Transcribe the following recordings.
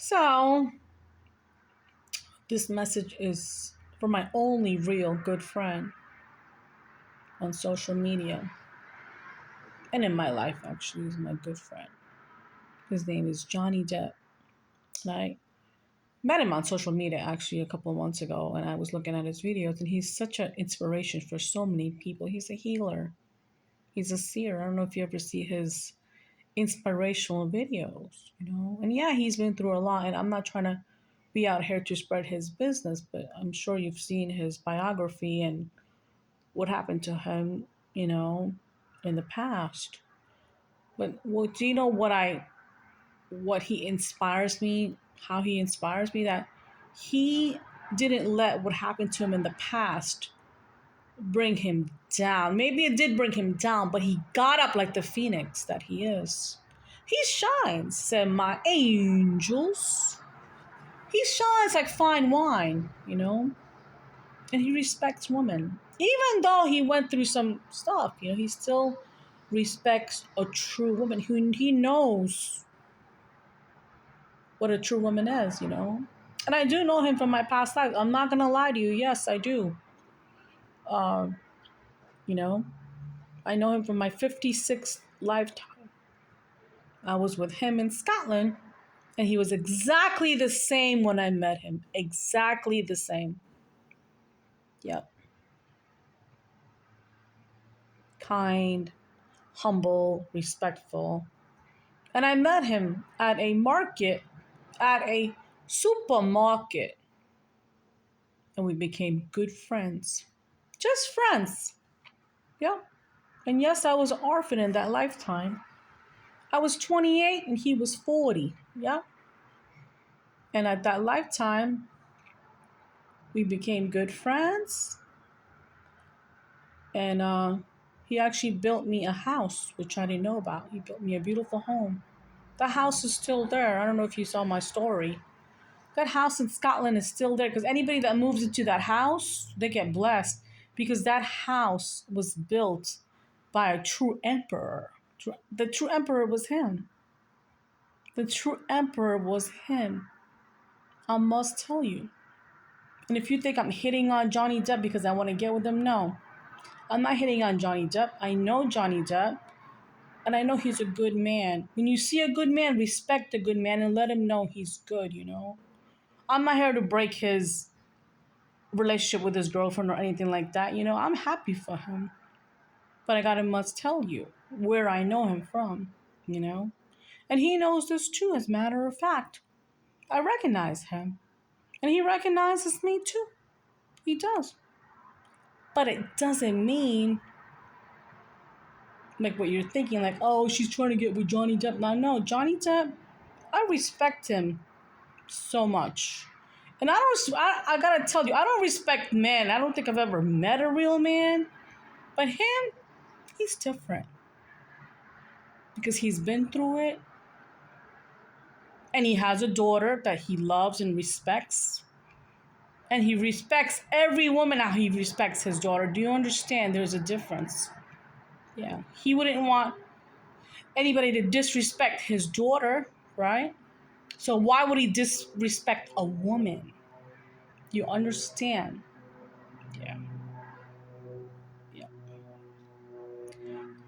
So, this message is for my only real good friend on social media and in my life, actually. He's my good friend. His name is Johnny Depp. And I met him on social media actually a couple of months ago, and I was looking at his videos, and he's such an inspiration for so many people. He's a healer, he's a seer. I don't know if you ever see his inspirational videos. And yeah, he's been through a lot, and I'm not trying to be out here to spread his business, but I'm sure you've seen his biography and what happened to him, you know, in the past. But do you know what he inspires me? How he inspires me? That he didn't let what happened to him in the past bring him down. Maybe it did bring him down, but he got up like the phoenix that he is. He shines, said my angels. He shines like fine wine. And he respects women. Even though he went through some stuff, he still respects a true woman who he knows what a true woman is. And I do know him from my past life. I'm not gonna lie to you. Yes, I do. Um, you know, I know him from my 56th lifetime. I was with him in Scotland, and he was exactly the same when I met him. Exactly the same. Yep. Kind, humble, respectful. And I met him at a supermarket, and we became good friends. Just friends. Yeah. And yes, I was an orphan in that lifetime. I was 28 and he was 40. Yeah. And at that lifetime, we became good friends. And he actually built me a house, which I didn't know about. He built me a beautiful home. The house is still there. I don't know if you saw my story. That house in Scotland is still there because anybody that moves into that house, they get blessed because that house was built by a true emperor. The true emperor was him. The true emperor was him. I must tell you. And if you think I'm hitting on Johnny Depp because I want to get with him, no. I'm not hitting on Johnny Depp. I know Johnny Depp, and I know he's a good man. When you see a good man, respect a good man and let him know he's good. I'm not here to break his relationship with his girlfriend or anything like that. I'm happy for him. But I gotta must tell you where I know him from. And he knows this too, as a matter of fact. I recognize him. And he recognizes me too. He does. But it doesn't mean like what you're thinking, like, oh, she's trying to get with Johnny Depp. Now, no, Johnny Depp, I respect him so much. And I gotta tell you, I don't respect men. I don't think I've ever met a real man. But him, he's different. Because he's been through it. And he has a daughter that he loves and respects. And he respects every woman how he respects his daughter. Do you understand? There's a difference. Yeah. He wouldn't want anybody to disrespect his daughter, right? So why would he disrespect a woman? You understand? Yeah. Yeah.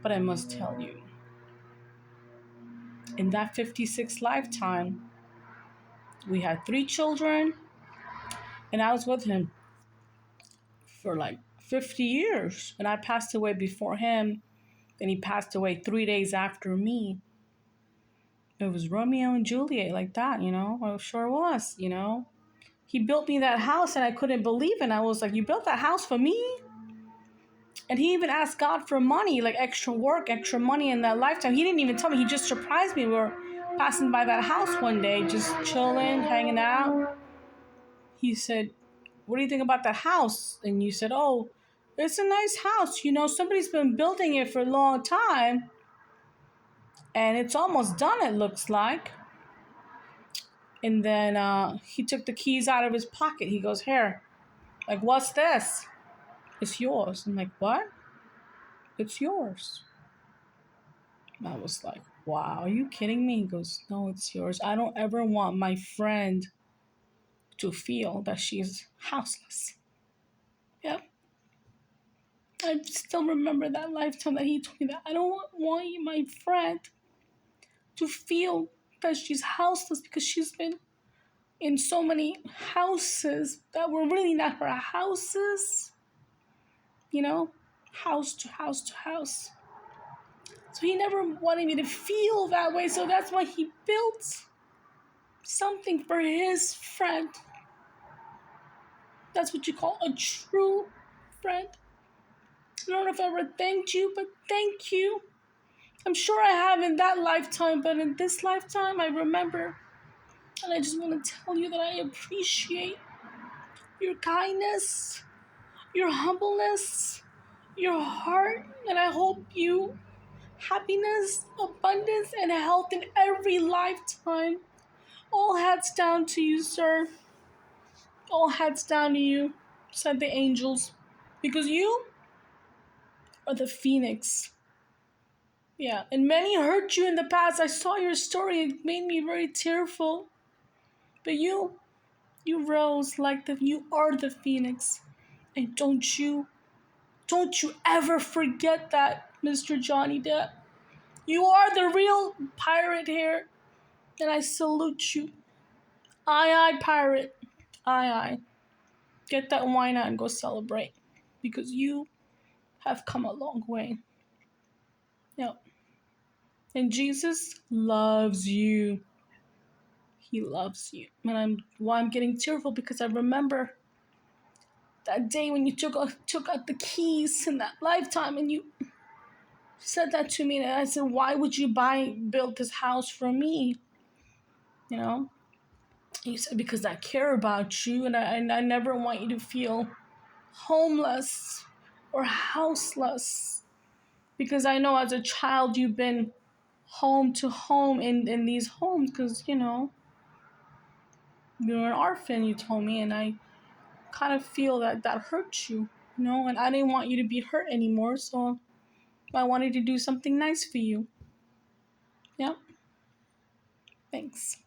But I must tell you, in that 56 lifetime, we had 3 children, and I was with him for like 50 years. And I passed away before him, and he passed away 3 days after me. It was Romeo and Juliet, like that. I sure was. He built me that house, and I couldn't believe it. And I was like, you built that house for me? And he even asked God for money, like extra work, extra money in that lifetime. He didn't even tell me. He just surprised me. We were passing by that house one day, just chilling, hanging out. He said, what do you think about that house? And you said, oh, it's a nice house. Somebody's been building it for a long time. And it's almost done, it looks like. And then he took the keys out of his pocket. He goes, here, like, what's this? It's yours. I'm like, what? It's yours. I was like, wow, are you kidding me? He goes, no, it's yours. I don't ever want my friend to feel that she's houseless. Yeah. I still remember that lifetime that he told me that. I don't want my friend to feel that she's houseless because she's been in so many houses that were really not her houses, you know, house to house to house. So he never wanted me to feel that way. So that's why he built something for his friend. That's what you call a true friend. I don't know if I ever thanked you, but thank you. I'm sure I have in that lifetime, but in this lifetime, I remember. And I just want to tell you that I appreciate your kindness, your humbleness, your heart, and I hope you happiness, abundance, and health in every lifetime. All hats down to you, sir. All hats down to you, said the angels. Because you are the phoenix. Yeah, and many hurt you in the past. I saw your story, it made me very tearful. But you rose like you are the phoenix. And don't you ever forget that, Mr. Johnny Depp. You are the real pirate here, and I salute you. Aye, aye, pirate. Aye, aye. Get that wine out and go celebrate. Because you have come a long way. Yep. And Jesus loves you. He loves you. And I'm getting tearful because I remember that day when you took out the keys in that lifetime and you said that to me, and I said, why would you build this house for me? You know? You said, because I care about you and I never want you to feel homeless or houseless. Because I know as a child you've been home to home in these homes because, you're an orphan, you told me, and I kind of feel that hurts you, and I didn't want you to be hurt anymore, so I wanted to do something nice for you. Yep. Thanks.